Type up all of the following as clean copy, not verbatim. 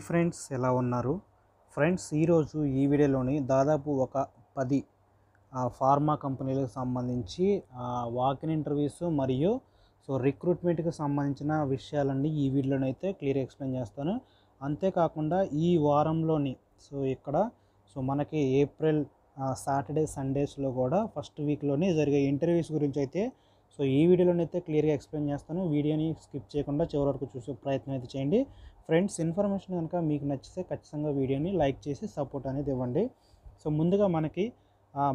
Friends ఎలా ఉన్నారు friends? ఈరోజు ఈ వీడియోలోని దాదాపు ఒక 10 ఫార్మా కంపెనీలకు సంబంధించి వాకిన్ ఇంటర్వ్యూస్ మరియు రిక్రూట్మెంట్కి సంబంధించిన విషయాలన్నీ ఈ వీడియోలోనైతే క్లియర్ ఎక్స్ప్లెయిన్ చేస్తాను. అంతేకాకుండా ఈ వారంలోని ఇక్కడ మనకి ఏప్రిల్ సాటర్డే సండేస్లో కూడా ఫస్ట్ వీక్లోనే జరిగే ఇంటర్వ్యూస్ గురించి అయితే ఈ వీడియోలోనైతే క్లియర్గా ఎక్స్ప్లెయిన్ చేస్తాను. వీడియోని స్కిప్ చేయకుండా చివరి వరకు చూసే ప్రయత్నం అయితే చేయండి. ఫ్రెండ్స్, ఇన్ఫర్మేషన్ కనుక మీకు నచ్చితే ఖచ్చితంగా వీడియోని లైక్ చేసి సపోర్ట్ అనేది ఇవ్వండి. ముందుగా మనకి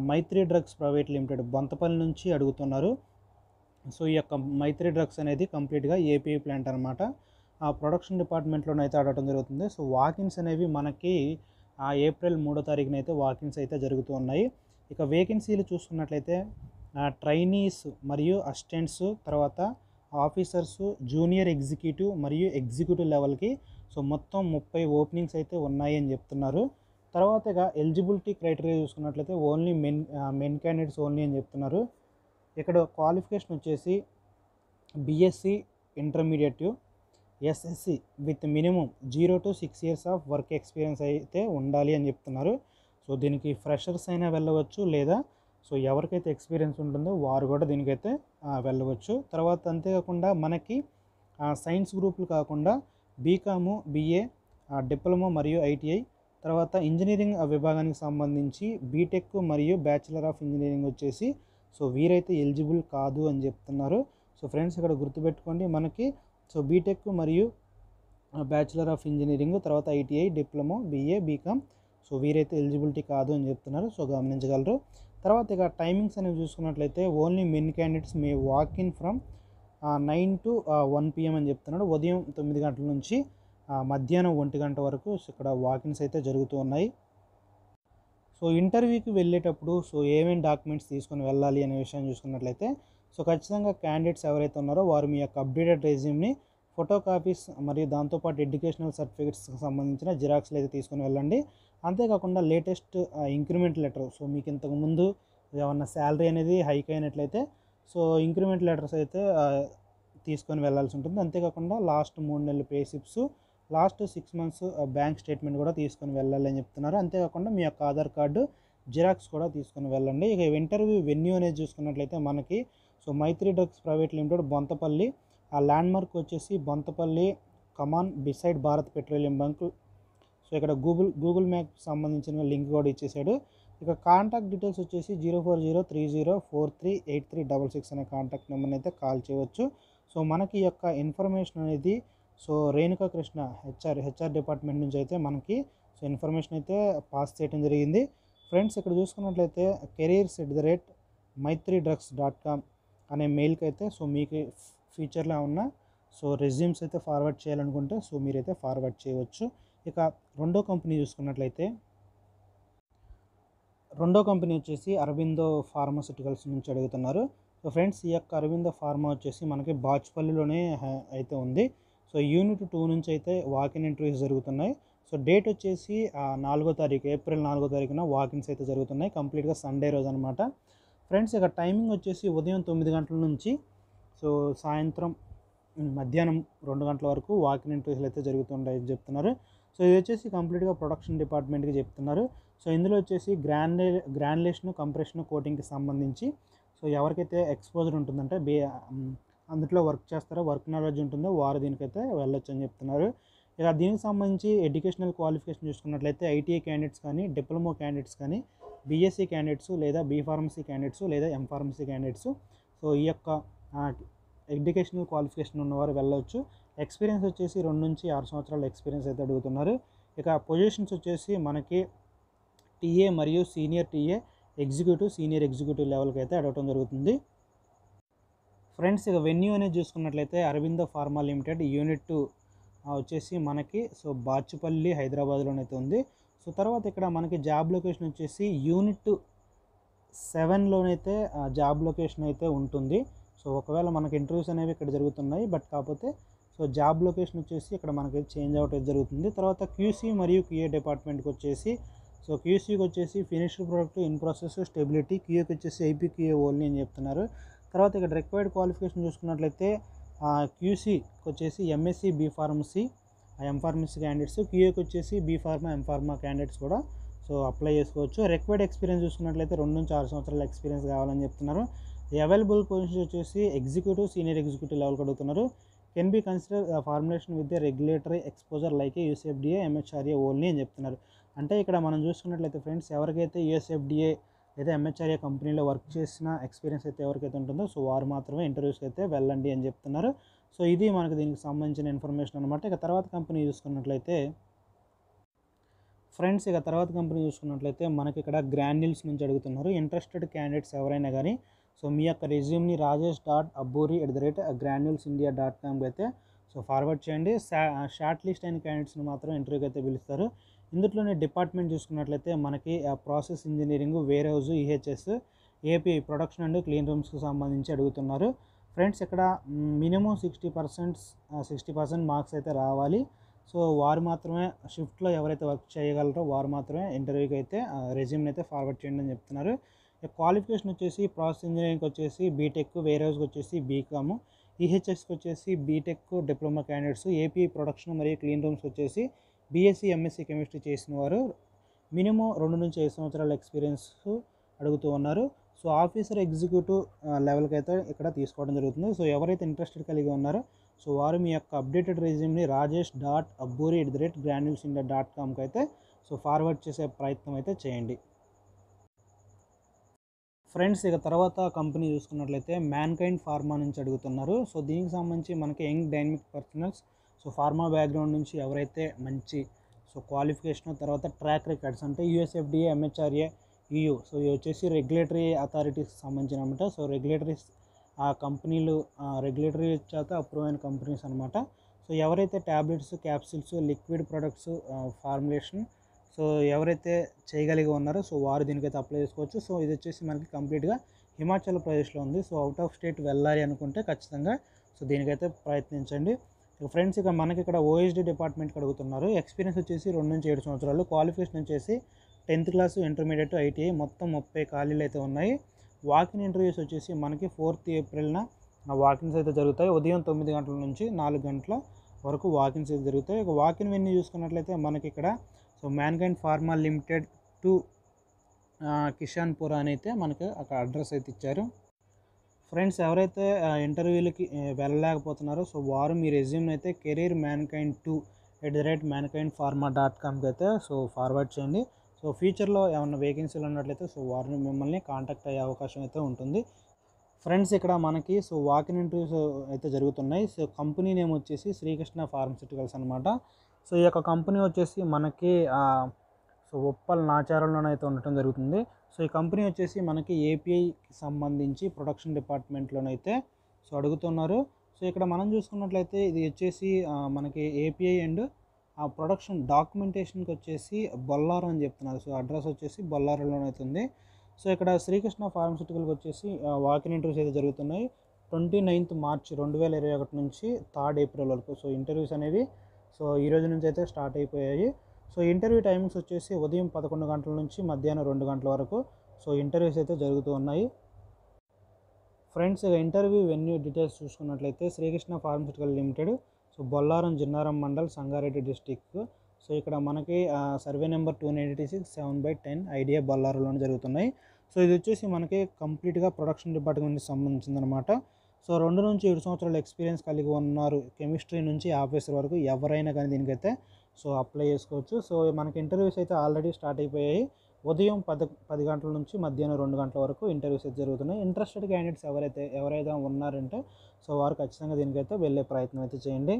మైత్రి డ్రగ్స్ ప్రైవేట్ లిమిటెడ్ బొంతపల్లి నుంచి అడుగుతున్నారు. ఈ యొక్క మైత్రి డ్రగ్స్ అనేది కంప్లీట్గా ఏపీఐ ప్లాంట్ అనమాట. ఆ ప్రొడక్షన్ డిపార్ట్మెంట్లోనైతే అడగడం జరుగుతుంది. వాకిన్స్ అనేవి మనకి ఏప్రిల్ 3వ తారీఖున అయితే వాకిన్స్ అయితే జరుగుతూ ఉన్నాయి. ఇక వేకెన్సీలు చూసుకున్నట్లయితే ట్రైనీస్ మరియు అసిస్టెంట్స్, తర్వాత ఆఫీసర్స్, జూనియర్ ఎగ్జిక్యూటివ్ మరియు ఎగ్జిక్యూటివ్ లెవెల్కి మొత్తం 30 ఓపెనింగ్స్ అయితే ఉన్నాయి అని చెప్తున్నారు. తర్వాతగా ఎలిజిబిలిటీ క్రైటీరియా చూసుకున్నట్లయితే ఓన్లీ మెన్ క్యాండిడేట్స్ ఓన్లీ అని చెప్తున్నారు. ఇక్కడ క్వాలిఫికేషన్ వచ్చేసి BSc intermediate, SSC with minimum 0 to 6 years of work experience అయితే ఉండాలి అని చెప్తున్నారు. దీనికి ఫ్రెషర్స్ అయినా వెళ్ళవచ్చు, లేదా ఎవరికైతే ఎక్స్పీరియన్స్ ఉంటుందో వారు కూడా దీనికైతే వెళ్ళవచ్చు. తర్వాత అంతేకాకుండా మనకి సైన్స్ గ్రూపులు కాకుండా బీకాము, బీఏ, డిప్లొమా మరియు ఐటీఐ, తర్వాత ఇంజనీరింగ్ విభాగానికి సంబంధించి బీటెక్ మరియు బ్యాచిలర్ ఆఫ్ ఇంజనీరింగ్ వచ్చేసి వీరైతే ఎలిజిబుల్ కాదు అని చెప్తున్నారు. ఫ్రెండ్స్, ఇక్కడ గుర్తుపెట్టుకోండి, మనకి బీటెక్ మరియు బ్యాచిలర్ ఆఫ్ ఇంజనీరింగ్, తర్వాత ఐటీఐ, డిప్లొమా, బీఏ, బీకామ్ వీరైతే ఎలిజిబిలిటీ కాదు అని చెప్తున్నారు. గమనించగలరు. తర్వాత ఇక టైమింగ్స్ అనేవి చూసుకున్నట్లయితే only men candidates may walk in from 9 to 1 PM అని చెప్తున్నాడు. ఉదయం 9 గంటల నుంచి మధ్యాహ్నం 1 గంట వరకు ఇక్కడ వాకిన్స్ అయితే జరుగుతూ ఉన్నాయి. ఇంటర్వ్యూకి వెళ్ళేటప్పుడు ఏమేమి డాక్యుమెంట్స్ తీసుకొని వెళ్ళాలి అనే విషయం చూసుకున్నట్లయితే ఖచ్చితంగా క్యాండిడేట్స్ ఎవరైతే ఉన్నారో వారు మీ యొక్క అప్డేటెడ్ రెజ్యూమ్ని, ఫోటో కాపీస్ మరియు దాంతోపాటు ఎడ్యుకేషనల్ సర్టిఫికేట్స్కి సంబంధించిన జిరాక్స్లు అయితే తీసుకొని వెళ్ళండి. అంతేకాకుండా లేటెస్ట్ ఇంక్రిమెంట్ లెటర్, మీకు ఇంతకుముందు ఏమన్నా శాలరీ అనేది హైక్ అయినట్లయితే ఇంక్రిమెంట్ లెటర్స్ అయితే తీసుకొని వెళ్ళాల్సి ఉంటుంది. అంతేకాకుండా లాస్ట్ 3 నెలల pay slips, last 6 months bank statement కూడా తీసుకొని వెళ్ళాలి అని చెప్తున్నారు. అంతేకాకుండా మీ యొక్క ఆధార్ కార్డు జిరాక్స్ కూడా తీసుకొని వెళ్ళండి. ఇక ఇంటర్వ్యూ వెన్యూ అనేది చూసుకున్నట్లయితే మనకి మైత్రి డ్రగ్స్ ప్రైవేట్ లిమిటెడ్ బొంతపల్లి, ఆ ల్యాండ్ మార్క్ వచ్చేసి బొంతపల్లి కమాన్ బిసైడ్ భారత్ పెట్రోలియం బంక్. ఇక్కడ గూగుల్ మ్యాప్ సంబంధించిన లింక్ కూడా ఇచ్చేసాడు. ఇక కాంటాక్ట్ డీటెయిల్స్ వచ్చేసి 0403038366 అనే కాంటాక్ట్ నెంబర్ని అయితే కాల్ చేయవచ్చు. మనకి ఈ యొక్క ఇన్ఫర్మేషన్ అనేది రేణుకా కృష్ణ హెచ్ఆర్ డిపార్ట్మెంట్ నుంచి అయితే మనకి ఇన్ఫర్మేషన్ అయితే పాస్ చేయడం జరిగింది. ఫ్రెండ్స్, ఇక్కడ చూసుకున్నట్లయితే careers@maitridrugs.com అనే మెయిల్కి అయితే మీకు ఫ్యూచర్లో ఉన్న రెజ్యూమ్స్ అయితే ఫార్వర్డ్ చేయాలనుకుంటే మీరైతే ఫార్వర్డ్ చేయవచ్చు. ఇక రెండో కంపెనీ చూసుకున్నట్లయితే రెండో కంపెనీ వచ్చేసి అరబిందో ఫార్మాస్యూటికల్స్ నుంచి అడుగుతున్నారు. ఫ్రెండ్స్, ఈ యొక్క అరబిందో ఫార్మా వచ్చేసి మనకి బాచ్పల్లిలోనే అయితే ఉంది. యూనిట్ 2 నుంచి అయితే వాకిన్ ఇంటర్వ్యూస్ జరుగుతున్నాయి. డేట్ వచ్చేసి 4వ తారీఖు, ఏప్రిల్ 4వ తారీఖున వాకిన్స్ అయితే జరుగుతున్నాయి. కంప్లీట్గా సండే రోజు అనమాట. ఫ్రెండ్స్, ఇక టైమింగ్ వచ్చేసి ఉదయం 9 గంటల నుంచి సాయంత్రం మధ్యాహ్నం 2 గంటల వరకు వాకిన్ ఇంటర్వ్యూస్ అయితే జరుగుతుంటాయని చెప్తున్నారు. ఇది వచ్చేసి కంప్లీట్గా ప్రొడక్షన్ డిపార్ట్మెంట్కి చెప్తున్నారు. ఇందులో వచ్చేసి గ్రాన్యులేషన్, కంప్రెషన్, కోటింగ్కి సంబంధించి ఎవరికైతే ఎక్స్పోజర్ ఉంటుందంటే అందులో వర్క్ చేస్తారో, వర్క్ నాలెడ్జ్ ఉంటుందో వారు దీనికైతే వెళ్ళొచ్చు అని చెప్తున్నారు. ఇక దీనికి సంబంధించి ఎడ్యుకేషనల్ క్వాలిఫికేషన్ చూసుకున్నట్లయితే ఐటీఐ క్యాండిడేట్స్ కానీ, డిప్లొమా క్యాండిడేట్స్ కానీ, బీఎస్సీ క్యాండిడేట్స్, లేదా బీ ఫార్మసీ క్యాండిడేట్స్, లేదా ఎం ఫార్మసీ క్యాండిడేట్స్ ఈ యొక్క ఎడ్యుకేషనల్ క్వాలిఫికేషన్ ఉన్నవారు వెళ్ళవచ్చు. ఎక్స్పీరియన్స్ వచ్చేసి 2 నుంచి 6 సంవత్సరాల ఎక్స్పీరియన్స్ అయితే అడుగుతున్నారు. ఇక పొజిషన్స్ వచ్చేసి మనకి టీఏ మరియు senior TA, executive, senior executive లెవెల్కి అయితే అడగటం జరుగుతుంది. ఫ్రెండ్స్, ఇక వెన్యూ అనేది చూసుకున్నట్లయితే అరబిందో ఫార్మా లిమిటెడ్ యూనిట్ 2 వచ్చేసి మనకి బాచుపల్లి హైదరాబాద్లోనైతే ఉంది. తర్వాత ఇక్కడ మనకి జాబ్ లొకేషన్ వచ్చేసి యూనిట్ 7లోనైతే జాబ్ లొకేషన్ అయితే ఉంటుంది. ఒకవేళ మనకి ఇంటర్వ్యూస్ అనేవి ఇక్కడ జరుగుతున్నాయి, బట్ కాకపోతే జాబ్ లొకేషన్ వచ్చేసి ఇక్కడ మనకి చేంజ్ అవుట్ జరుగుతుంది. తర్వాత క్యూసీ మరియు క్యూఏ డిపార్ట్మెంట్కి వచ్చేసి క్యూసీకి వచ్చేసి finished product, in process, stability, క్యూఏకి వచ్చేసి ఐపీక్యూఏ ఓన్లీ అని చెప్తున్నారు. తర్వాత ఇక్కడ రిక్వైర్డ్ క్వాలిఫికేషన్ చూసుకున్నట్లయితే క్యూసీకి వచ్చేసి MSc B pharmacy M pharmacy candidates, క్యూఏకి వచ్చేసి బీ ఫార్మా ఎంఫార్మా క్యాండిడేట్స్ కూడా సో అప్లై చేసుకోవచ్చు. రిక్వైర్డ్ ఎక్స్పీరియన్స్ చూసుకున్నట్లయితే 2 నుంచి 6 సంవత్సరాల ఎక్స్పీరియన్స్ కావాలని చెప్తున్నారు. అవైలబుల్ పొజిషన్స్ వచ్చేసి ఎగ్జిక్యూటివ్, సీనియర్ ఎగ్జిక్యూటివ్ లెవెల్కి అడుగుతున్నారు. Can be consider formulation with the regulatory exposure like USFDA, MHRA only అని చెప్తున్నారు. అంటే ఇక్కడ మనం చూసుకున్నట్లయితే ఫ్రెండ్స్, ఎవరికైతే యూఎస్ఎఫ్డిఏ లేదా ఎంహెచ్ఆర్ఏ కంపెనీలో వర్క్ చేసిన ఎక్స్పీరియన్స్ అయితే ఎవరికైతే ఉంటుందో సో వారు మాత్రమే ఇంటర్వ్యూస్కి అయితే వెళ్ళండి అని చెప్తున్నారు. సో ఇది మనకు దీనికి సంబంధించిన ఇన్ఫర్మేషన్ అనమాట. ఇక తర్వాత కంపెనీ చూసుకున్నట్లయితే ఫ్రెండ్స్, మనకి ఇక్కడ గ్రాన్యూల్స్ నుంచి అడుగుతున్నారు. ఇంట్రెస్టెడ్ క్యాండిడేట్స్ ఎవరైనా కానీ సో మీ యొక్క రెజ్యూమ్ని rajesh.abburi@granulsindia.com అయితే సో ఫార్వర్డ్ చేయండి. షార్ట్ లిస్ట్ అయిన క్యాండిడేట్స్ని మాత్రం ఇంటర్వ్యూకి అయితే పిలుస్తారు. ఇందులోనే డిపార్ట్మెంట్ చూసుకున్నట్లయితే మనకి process engineering, warehouse, EHS, API production and clean రూమ్స్కి సంబంధించి అడుగుతున్నారు. ఫ్రెండ్స్, ఇక్కడ మినిమం 60% మార్క్స్ అయితే రావాలి. సో వారు మాత్రమే షిఫ్ట్లో ఎవరైతే వర్క్ చేయగలరో వారు మాత్రమే ఇంటర్వ్యూకి అయితే రెజ్యూమ్ని అయితే ఫార్వర్డ్ చేయండి అని చెప్తున్నారు. క్వాలిఫికేషన్ వచ్చేసి ప్రాసెస్ ఇంజనీరింగ్కి వచ్చేసి బీటెక్, వేర్ హౌస్కి వచ్చేసి బీకామ్, ఈహెచ్ఎస్కి వచ్చేసి BTech diploma candidates, AP production మరియు క్లీన్ రూమ్స్కి వచ్చేసి బీఎస్సీ, ఎంఎస్సీ కెమిస్ట్రీ చేసిన వారు మినిమం 2 నుంచి 5 సంవత్సరాల ఎక్స్పీరియన్స్ అడుగుతూ ఉన్నారు. సో ఆఫీసర్ ఎగ్జిక్యూటివ్ లెవెల్కి అయితే ఇక్కడ తీసుకోవడం జరుగుతుంది. సో ఎవరైతే ఇంట్రెస్టెడ్ కలిగి ఉన్నారో సో వారు మీ యొక్క అప్డేటెడ్ రెజ్యూమ్ని rajesh.abburi@granulsindia.comకి అయితే సో ఫార్వర్డ్ చేసే ప్రయత్నం అయితే చేయండి. ఫ్రెండ్స్, ఇక తర్వాత కంపెనీ చూసుకున్నట్లయితే మ్యాన్కైండ్ ఫార్మా నుంచి అడుగుతున్నారు. సో దీనికి సంబంధించి మనకి young dynamic personals so pharma background నుంచి ఎవరైతే మంచి సో క్వాలిఫికేషన్, తర్వాత ట్రాక్ రికార్డ్స్ అంటే యూఎస్ఎఫ్డిఏ, ఎంహెచ్ఆర్ఏ, EU సో ఇవి వచ్చేసి రెగ్యులేటరీ అథారిటీస్కి సంబంధించిన అనమాట. సో రెగ్యులేటరీస్ ఆ కంపెనీలు రెగ్యులేటరీ చేత అప్రూవ్ అయిన కంపెనీస్ అనమాట. సో ఎవరైతే tablets, capsules, liquid products formulation so ఎవరైతే చేయగలిగి ఉన్నారో సో వారు దీనికైతే అప్లై చేసుకోవచ్చు. సో ఇది వచ్చేసి మనకి కంప్లీట్గా హిమాచల్ ప్రదేశ్లో ఉంది. సో అవుట్ ఆఫ్ స్టేట్ వెళ్ళాలి అనుకుంటే ఖచ్చితంగా సో దీనికైతే ప్రయత్నించండి. ఫ్రెండ్స్, ఇక మనకి ఇక్కడ ఓఎస్డీ డిపార్ట్మెంట్కి అడుగుతున్నారు. ఎక్స్పీరియన్స్ వచ్చేసి 2 నుంచి 7 సంవత్సరాలు, క్వాలిఫికేషన్ వచ్చేసి 10th క్లాస్, ఇంటర్మీడియట్, ఐటీఐ, మొత్తం 30 ఖాళీలు అయితే ఉన్నాయి. వాకిన్ ఇంటర్వ్యూస్ వచ్చేసి మనకి 4th ఏప్రిల్న వాకిన్స్ అయితే జరుగుతాయి. ఉదయం 9 గంటల నుంచి 4 గంటల వరకు వాకిన్స్ అయితే జరుగుతాయి. ఇక వాకిన్ వెన్యూ చూసుకున్నట్లయితే మనకి ఇక్కడ so Mankind pharma limited to Kishanpura అని అయితే మనకి అక్కడ అడ్రస్ అయితే ఇచ్చారు. ఫ్రెండ్స్, ఎవరైతే ఇంటర్వ్యూలకి వెళ్ళలేకపోతున్నారో సో వారు మీ రెజ్యూమ్ని అయితే careermankind2@mankindpharma.comకి అయితే సో ఫార్వర్డ్ చేయండి. సో ఫ్యూచర్లో ఏమన్నా వేకెన్సీలు ఉన్నట్లయితే సో వారిని మిమ్మల్ని కాంటాక్ట్ అయ్యే అవకాశం అయితే ఉంటుంది. ఫ్రెండ్స్, ఇక్కడ మనకి సో వాకిన్ ఇంటర్వ్యూస్ అయితే జరుగుతున్నాయి. సో కంపెనీ నేమ్ వచ్చేసి శ్రీకృష్ణ ఫార్మస్యూటికల్స్ అనమాట. సో ఈ యొక్క కంపెనీ వచ్చేసి మనకి సో ఉప్పల్ నాచారంలోనైతే ఉండటం జరుగుతుంది. సో ఈ కంపెనీ వచ్చేసి మనకి ఏపీఐకి సంబంధించి ప్రొడక్షన్ డిపార్ట్మెంట్లోనైతే సో అడుగుతున్నారు. సో ఇక్కడ మనం చూసుకున్నట్లయితే ఇది వచ్చేసి మనకి ఏపీఐ అండ్ ఆ ప్రొడక్షన్ డాక్యుమెంటేషన్కి వచ్చేసి బొల్లారం అని చెప్తున్నారు. సో అడ్రస్ వచ్చేసి బొల్లారంలోనైతే ఉంది. సో ఇక్కడ శ్రీకృష్ణ ఫార్మస్యూటికల్కి వచ్చేసి వాకిన్ ఇంటర్వ్యూస్ అయితే జరుగుతున్నాయి. 29th మార్చ్ 2021 నుంచి 3rd ఏప్రిల్ వరకు సో ఇంటర్వ్యూస్ అనేవి సో ఈ రోజు నుంచి అయితే స్టార్ట్ అయిపోయాయి. సో ఇంటర్వ్యూ టైమింగ్స్ వచ్చేసి ఉదయం 11 గంటల నుంచి మధ్యాహ్నం 2 గంటల వరకు సో ఇంటర్వ్యూస్ అయితే జరుగుతూ ఉన్నాయి. ఫ్రెండ్స్, ఇంటర్వ్యూ వెన్యూ డీటెయిల్స్ చూసుకున్నట్లయితే Srikrishna pharmaceutical limited so Bollaram, Jinnaram mandal, Sangareddy district. So ఇక్కడ మనకి సర్వే నెంబర్ 296 7/10 ఐడియా బొల్లారంలోనే జరుగుతున్నాయి. సో ఇది వచ్చేసి మనకి కంప్లీట్గా ప్రొడక్షన్ డిపార్ట్మెంట్కి సంబంధించిందనమాట. సో 2 నుంచి 7 సంవత్సరాల ఎక్స్పీరియన్స్ కలిగి ఉన్నారు. కెమిస్ట్రీ నుంచి ఆఫీసర్ వరకు ఎవరైనా కానీ దీనికైతే సో అప్లై చేసుకోవచ్చు. సో మనకి ఇంటర్వ్యూస్ అయితే ఆల్రెడీ స్టార్ట్ అయిపోయాయి. ఉదయం 10 గంటల నుంచి మధ్యాహ్నం 2 గంటల వరకు ఇంటర్వ్యూస్ అయితే జరుగుతున్నాయి. ఇంట్రెస్టెడ్ క్యాండిడేట్స్ ఎవరైతే ఉన్నారంటే సో వారు ఖచ్చితంగా దీనికైతే వెళ్ళే ప్రయత్నం అయితే చేయండి.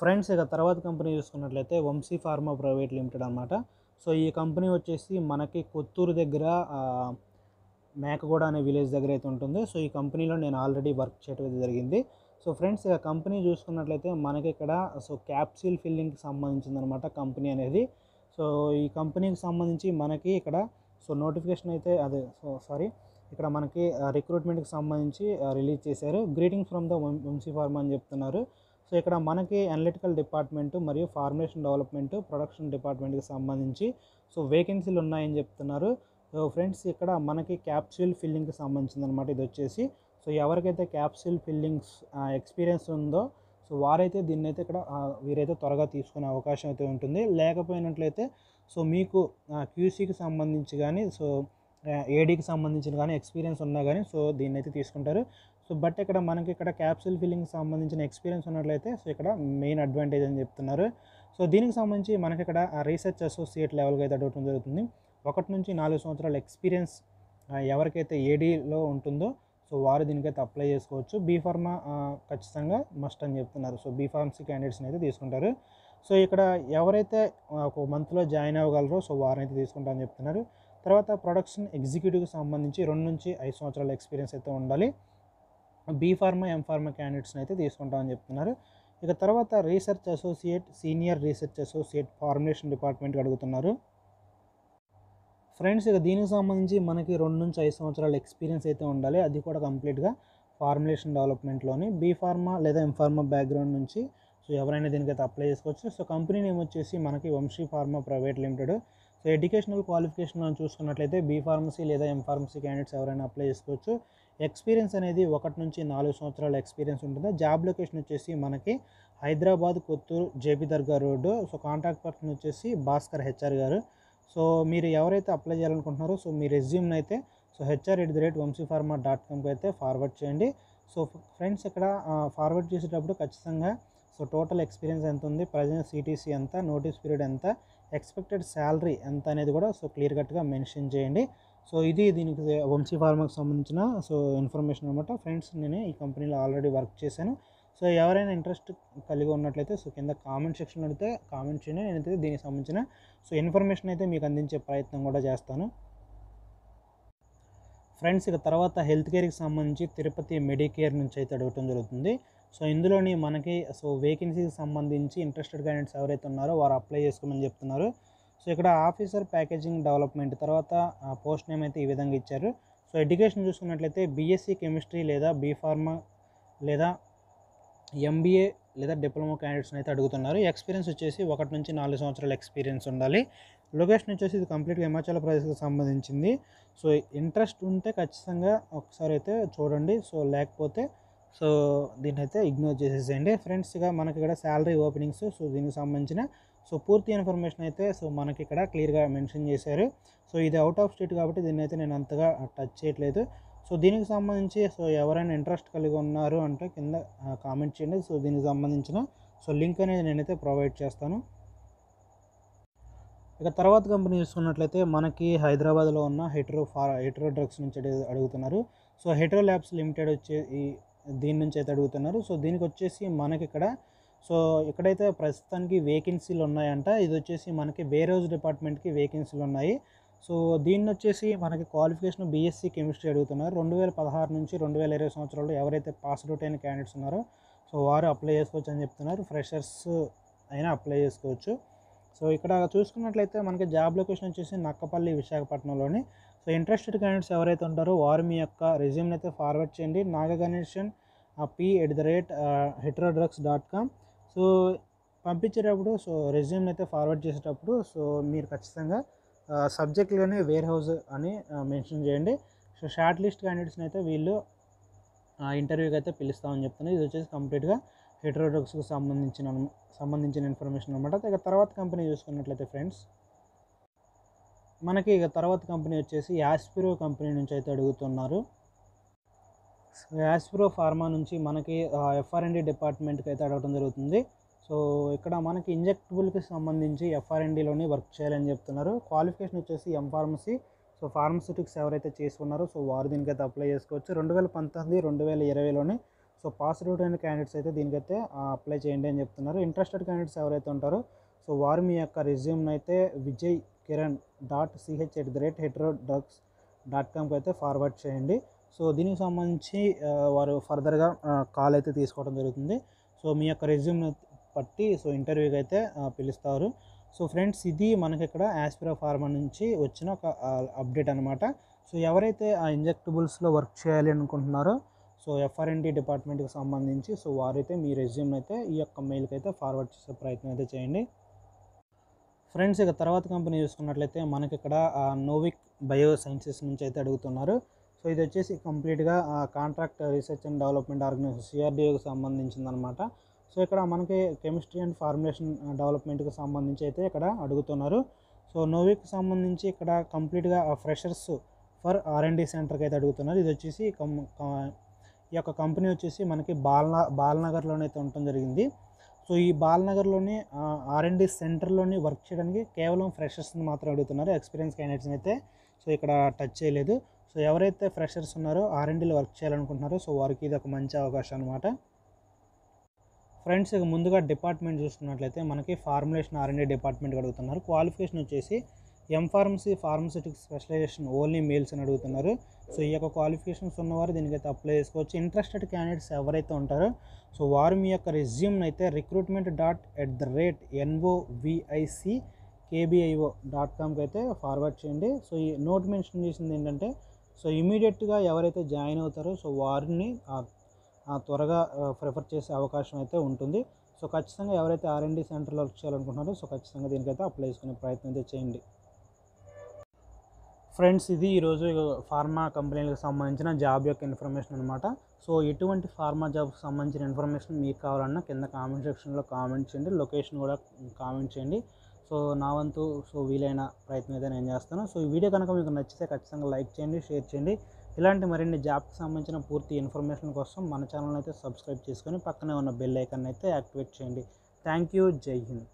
ఫ్రెండ్స్, ఇక తర్వాత కంపెనీ చూసుకున్నట్లయితే వంశీ ఫార్మా ప్రైవేట్ లిమిటెడ్ అనమాట. సో ఈ కంపెనీ వచ్చేసి మనకి కొత్తూరు దగ్గర మేకగూడ అనే విలేజ్ దగ్గర అయితే ఉంటుంది. సో ఈ కంపెనీలో నేను ఆల్రెడీ వర్క్ చేయడం అయితే జరిగింది. సో ఫ్రెండ్స్, ఇక కంపెనీ చూసుకున్నట్లయితే మనకి ఇక్కడ సో క్యాప్సిల్ ఫిల్లింగ్కి సంబంధించిందనమాట కంపెనీ అనేది. సో ఈ కంపెనీకి సంబంధించి మనకి ఇక్కడ సో నోటిఫికేషన్ అయితే ఇక్కడ మనకి రిక్రూట్మెంట్కి సంబంధించి రిలీజ్ చేశారు. Greeting from the Vamsi pharma అని చెప్తున్నారు. సో ఇక్కడ మనకి అనలిటికల్ డిపార్ట్మెంట్ మరియు ఫార్మేషన్ డెవలప్మెంట్, ప్రొడక్షన్ డిపార్ట్మెంట్కి సంబంధించి సో వేకెన్సీలు ఉన్నాయని చెప్తున్నారు. సో ఫ్రెండ్స్, ఇక్కడ మనకి క్యాప్సూల్ ఫిల్లింగ్కి సంబంధించింది అనమాట ఇది వచ్చేసి. సో ఎవరికైతే క్యాప్సూల్ ఫిల్లింగ్స్ ఎక్స్పీరియన్స్ ఉందో సో సో వారైతే దీన్నైతే ఇక్కడ వీరైతే త్వరగా తీసుకునే అవకాశం అయితే ఉంటుంది. లేకపోయినట్లయితే సో మీకు క్యూసీకి సంబంధించి కానీ సో ఏడీకి సంబంధించిన కానీ ఎక్స్పీరియన్స్ ఉన్నా కానీ సో దీన్నైతే తీసుకుంటారు. సో బట్ ఇక్కడ మనకి ఇక్కడ క్యాప్సూల్ ఫిల్లింగ్ సంబంధించిన ఎక్స్పీరియన్స్ ఉన్నట్లయితే సో ఇక్కడ మెయిన్ అడ్వాంటేజ్ అని చెప్తున్నారు. సో దీనికి సంబంధించి మనకి ఇక్కడ రీసెర్చ్ అసోసియేట్ లెవెల్గా అయితే అడగడం జరుగుతుంది. 1 నుంచి 4 సంవత్సరాల ఎక్స్పీరియన్స్ ఎవరికైతే ఏడీలో ఉంటుందో సో వారు దీనికైతే అప్లై చేసుకోవచ్చు. బీఫార్మా ఖచ్చితంగా మస్ట్ అని చెప్తున్నారు. సో బీఫార్మసీ క్యాండిడేట్స్ని అయితే తీసుకుంటారు. సో ఇక్కడ ఎవరైతే ఒక మంత్లో జాయిన్ అవ్వగలరో సో వారినైతే తీసుకుంటారని చెప్తున్నారు. తర్వాత ప్రొడక్షన్ ఎగ్జిక్యూటివ్కి సంబంధించి 2 నుంచి 5 సంవత్సరాల ఎక్స్పీరియన్స్ అయితే ఉండాలి. బీఫార్మా ఎంఫార్మా క్యాండిడేట్స్ని అయితే తీసుకుంటామని చెప్తున్నారు. ఇక తర్వాత research associate, senior research associate formulation డిపార్ట్మెంట్కి అడుగుతున్నారు. ఫ్రెండ్స్ ఇక దీనికి సంబంధించి మనకి 2 నుంచి 5 సంవత్సరాల ఎక్స్పీరియన్స్ అయితే ఉండాలి. అది కూడా కంప్లీట్గా ఫార్ములేషన్ డెవలప్మెంట్లోని బీఫార్మా లేదా ఎంఫార్మా బ్యాక్గ్రౌండ్ నుంచి సో ఎవరైనా దీనికైతే అప్లై చేసుకోవచ్చు. సో కంపెనీ నేమ్ వచ్చేసి మనకి Vamsi pharma private limited. So educational qualification మనం చూసుకున్నట్లయితే బీఫార్మసీ లేదా ఎంఫార్మసీ క్యాండిడేట్స్ ఎవరైనా అప్లై చేసుకోవచ్చు. ఎక్స్పీరియన్స్ అనేది 1 నుంచి 4 సంవత్సరాల ఎక్స్పీరియన్స్ ఉంటుంది. జాబ్ లొకేషన్ వచ్చేసి మనకి హైదరాబాద్, కొత్తూరు, జేపీ దర్గా రోడ్డు. సో కాంటాక్ట్ పర్సన్ వచ్చేసి భాస్కర్ హెచ్ఆర్ గారు. సో మీరు ఎవరైతే అప్లై చేయాలనుకుంటున్నారో సో మీ రెజ్యూమ్ని అయితే సో hr@vamsipharma.comకి అయితే ఫార్వర్డ్ చేయండి. సో ఫ్రెండ్స్ ఇక్కడ ఫార్వర్డ్ చేసేటప్పుడు ఖచ్చితంగా సో టోటల్ ఎక్స్పీరియన్స్ ఎంత ఉంది, ప్రజెంట్ సిటీసీ ఎంత, నోటీస్ పీరియడ్ ఎంత, ఎక్స్పెక్టెడ్ శాలరీ ఎంత అనేది కూడా సో క్లియర్ కట్గా మెన్షన్ చేయండి. సో ఇది దీనికి వంశీ ఫార్మాకి సంబంధించిన సో ఇన్ఫర్మేషన్ అనమాట. ఫ్రెండ్స్ నేను ఈ కంపెనీలో ఆల్రెడీ వర్క్ చేశాను. సో ఎవరైనా ఇంట్రెస్ట్ కలిగి ఉన్నట్లయితే సో కింద కామెంట్ సెక్షన్లో అడిగితే కామెంట్ చేయండి. నేనైతే దీనికి సంబంధించిన సో ఇన్ఫర్మేషన్ అయితే మీకు అందించే ప్రయత్నం కూడా చేస్తాను. ఫ్రెండ్స్ ఇక తర్వాత హెల్త్ కేర్కి సంబంధించి తిరుపతి మెడికేర్ నుంచి అయితే అడగటం జరుగుతుంది. సో ఇందులోని మనకి సో వేకెన్సీకి సంబంధించి ఇంట్రెస్టెడ్ క్యాండిడేట్స్ ఎవరైతే ఉన్నారో వారు అప్లై చేసుకోమని చెప్తున్నారు. సో ఇక్కడ ఆఫీసర్ ప్యాకేజింగ్ డెవలప్మెంట్ తర్వాత పోస్ట్ నేమ్ అయితే ఈ విధంగా ఇచ్చారు. సో ఎడ్యుకేషన్ చూసుకున్నట్లయితే బీఎస్సీ కెమిస్ట్రీ లేదా బీఫార్మా లేదా ఎంబీఏ లేదా డిప్లొమా క్యాండిడేట్స్ని అయితే అడుగుతున్నారు. ఎక్స్పీరియన్స్ వచ్చేసి 1 నుంచి 4 సంవత్సరాల ఎక్స్పీరియన్స్ ఉండాలి. లొకేషన్ వచ్చేసి ఇది కంప్లీట్గా హిమాచల్ ప్రదేశ్కి సంబంధించింది. సో ఇంట్రెస్ట్ ఉంటే ఖచ్చితంగా ఒకసారి అయితే చూడండి. సో లేకపోతే సో దీన్ని అయితే ఇగ్నోర్ చేసేసేయండి. ఫ్రెండ్స్ ఇక మనకి ఇక్కడ శాలరీ ఓపెనింగ్స్ సో దీనికి సంబంధించిన సో పూర్తి ఇన్ఫర్మేషన్ అయితే సో మనకి ఇక్కడ క్లియర్గా మెన్షన్ చేశారు. సో ఇది అవుట్ ఆఫ్ స్టేట్ కాబట్టి దీన్ని అయితే నేను అంతగా టచ్ చేయట్లేదు. సో దీనికి సంబంధించి సో ఎవరైనా ఇంట్రెస్ట్ కలిగి ఉన్నారు అంటే కింద కామెంట్ చేయండి. సో దీనికి సంబంధించిన సో లింక్ అనేది నేనైతే ప్రొవైడ్ చేస్తాను. ఇక తర్వాత కంపెనీ చూసుకున్నట్లయితే మనకి హైదరాబాద్లో ఉన్న హెట్రో డ్రగ్స్ నుంచి అడుగుతున్నారు. సో హెట్రో ల్యాబ్స్ లిమిటెడ్ దీని నుంచి అయితే అడుగుతున్నారు. సో దీనికి వచ్చేసి మనకి ఇక్కడ సో ఇక్కడైతే ప్రస్తుతానికి వేకెన్సీలు ఉన్నాయంట. ఇది వచ్చేసి మనకి వేరోజ్ డిపార్ట్మెంట్కి వేకెన్సీలు ఉన్నాయి. సో దీన్ని వచ్చేసి మనకి క్వాలిఫికేషన్ బీఎస్సీ కెమిస్ట్రీ అడుగుతున్నారు. 2016 నుంచి 2020 సంవత్సరాల్లో ఎవరైతే పాస్ అవుట్ అయిన క్యాండిడేట్స్ ఉన్నారో సో వారు అప్లై చేసుకోవచ్చు అని చెప్తున్నారు. ఫ్రెషర్స్ అయినా అప్లై చేసుకోవచ్చు. సో ఇక్కడ చూసుకున్నట్లయితే మనకి జాబ్ లొకేషన్ వచ్చేసి నక్కపల్లి, విశాఖపట్నంలోని. సో ఇంట్రెస్టెడ్ క్యాండిడేట్స్ ఎవరైతే ఉంటారో వారు మీ యొక్క రెజ్యూమ్ని అయితే ఫార్వర్డ్ చేయండి. నాగగణేషన్ p@hetrodrugs.com. సో పంపించేటప్పుడు సో రెజ్యూమ్ని అయితే ఫార్వర్డ్ చేసేటప్పుడు సో మీరు ఖచ్చితంగా సబ్జెక్ట్లోనే వేర్ హౌస్ అని మెన్షన్ చేయండి. సో షార్ట్ లిస్ట్ క్యాండిడేట్స్ని అయితే వీళ్ళు ఇంటర్వ్యూకి అయితే పిలుస్తామని చెప్తున్నారు. ఇది వచ్చేసి కంప్లీట్గా హెట్రో డ్రగ్స్కి సంబంధించిన ఇన్ఫర్మేషన్ అనమాట. ఇక తర్వాత కంపెనీ చూసుకున్నట్లయితే ఫ్రెండ్స్ మనకి ఇక తర్వాత కంపెనీ వచ్చేసి యాస్పిరో కంపెనీ నుంచి అయితే అడుగుతున్నారు. యాస్పిరో ఫార్మా నుంచి మనకి ఎఫ్ఆర్ఎండి డిపార్ట్మెంట్కి అయితే అడగడం జరుగుతుంది. సో ఇక్కడ మనకి ఇంజెక్టబుల్కి సంబంధించి ఎఫ్ఆర్ఎండిలోని వర్క్ చేయాలని చెప్తున్నారు. క్వాలిఫికేషన్ వచ్చేసి ఎంఫార్మసీ. సో ఫార్మస్యూటిక్స్ ఎవరైతే చేసుకున్నారో సో వారు దీనికైతే అప్లై చేసుకోవచ్చు. 2019, 2020లోని సో పాస్ అవుట్ అయిన క్యాండిడేట్స్ అయితే దీనికైతే అప్లై చేయండి అని చెప్తున్నారు. ఇంట్రెస్టెడ్ క్యాండిడేట్స్ ఎవరైతే ఉంటారో సో వారు మీ యొక్క రెజ్యూమ్ని అయితే vijaykiran.ch@hetrodrugs.comకి అయితే ఫార్వర్డ్ చేయండి. సో దీనికి సంబంధించి వారు ఫర్దర్గా కాల్ అయితే తీసుకోవడం జరుగుతుంది. సో మీ యొక్క రెజ్యూమ్ని బట్టి సో ఇంటర్వ్యూకి అయితే పిలుస్తారు. సో ఫ్రెండ్స్ ఇది మనకి ఇక్కడ యాస్పిరో ఫార్మా నుంచి వచ్చిన ఒక అప్డేట్ అనమాట. సో ఎవరైతే ఆ ఇంజెక్టబుల్స్లో వర్క్ చేయాలి అనుకుంటున్నారో సో ఎఫ్ఆర్ఎండి డిపార్ట్మెంట్కి సంబంధించి సో వారైతే మీ రెజ్యూమ్ని అయితే ఈ యొక్క మెయిల్కి అయితే ఫార్వర్డ్ చేసే ప్రయత్నం అయితే చేయండి. ఫ్రెండ్స్ ఇక తర్వాత కంపెనీ చూసుకున్నట్లయితే మనకి ఇక్కడ నోవిక్ బయో సైన్సెస్ నుంచి అయితే అడుగుతున్నారు. సో ఇది వచ్చేసి కంప్లీట్గా contract research and development organization CRDOకి సంబంధించింది అనమాట. సో ఇక్కడ మనకి కెమిస్ట్రీ అండ్ ఫార్ములేషన్ డెవలప్మెంట్కి సంబంధించి అయితే ఇక్కడ అడుగుతున్నారు. సో నోవికి సంబంధించి ఇక్కడ కంప్లీట్గా ఫ్రెషర్స్ ఫర్ R&D సెంటర్కి అయితే అడుగుతున్నారు. ఇది వచ్చేసి ఈ యొక్క కంపెనీ వచ్చేసి మనకి బాలనగర్లోనే అయితే ఉండటం జరిగింది. సో ఈ బాలనగర్లోని R&D సెంటర్లోని వర్క్ చేయడానికి కేవలం ఫ్రెషర్స్ని మాత్రం అడుగుతున్నారు. ఎక్స్పీరియన్స్ క్యాండిడేట్స్ని అయితే సో ఇక్కడ టచ్ చేయలేదు. సో ఎవరైతే ఫ్రెషర్స్ ఉన్నారో R&Dలో వర్క్ చేయాలనుకుంటున్నారో సో వారికి ఇది ఒక మంచి అవకాశం అనమాట. ఫ్రెండ్స్, ఇక ముందుగా డిపార్ట్మెంట్ చూసుకున్నట్లయితే మనకి ఫార్ములేషన్ R&D డిపార్ట్మెంట్ అడుగుతున్నారు. క్వాలిఫికేషన్ వచ్చేసి M Pharmacy pharmaceutics specialization only males అని అడుగుతున్నారు. సో ఈ యొక్క క్వాలిఫికేషన్స్ ఉన్నవారు దీనికైతే అప్లై చేసుకోవచ్చు. ఇంట్రెస్టెడ్ క్యాండిడేట్స్ ఎవరైతే ఉంటారో సో వారు మీ యొక్క రెజ్యూమ్ని అయితే recruitment.novicKBIO.comకి అయితే ఫార్వర్డ్ చేయండి. సో ఈ నోట్ మెన్షన్ చేసింది ఏంటంటే సో ఇమీడియట్గా ఎవరైతే జాయిన్ అవుతారో సో వారిని త్వరగా ప్రిఫర్ చేసే అవకాశం అయితే ఉంటుంది. సో ఖచ్చితంగా ఎవరైతే R&D సెంటర్లో వర్క్ చేయాలనుకుంటున్నారో సో ఖచ్చితంగా దీనికైతే అప్లై చేసుకునే ప్రయత్నం అయితే చేయండి. ఫ్రెండ్స్, ఇది ఈరోజు ఫార్మా కంపెనీలకు సంబంధించిన జాబ్ యొక్క ఇన్ఫర్మేషన్ అనమాట. సో ఎటువంటి ఫార్మా జాబ్కి సంబంధించిన ఇన్ఫర్మేషన్ మీకు కావాలన్నా కింద కామెంట్ సెక్షన్లో కామెంట్ చేయండి. లొకేషన్ కూడా కామెంట్ చేయండి. సో నా వంతు సో వీలైన ప్రయత్నం అయితే నేను చేస్తాను. సో ఈ వీడియో కనుక మీకు నచ్చితే ఖచ్చితంగా లైక్ చేయండి, షేర్ చేయండి. ఇలాంటి మరిన్ని జాబ్కి సంబంధించిన పూర్తి ఇన్ఫర్మేషన్ కోసం మన ఛానల్ అయితే సబ్స్క్రైబ్ చేసుకొని పక్కనే ఉన్న బెల్ ఐకాన్ అయితే యాక్టివేట్ చేయండి. Thank you. జై హింద్.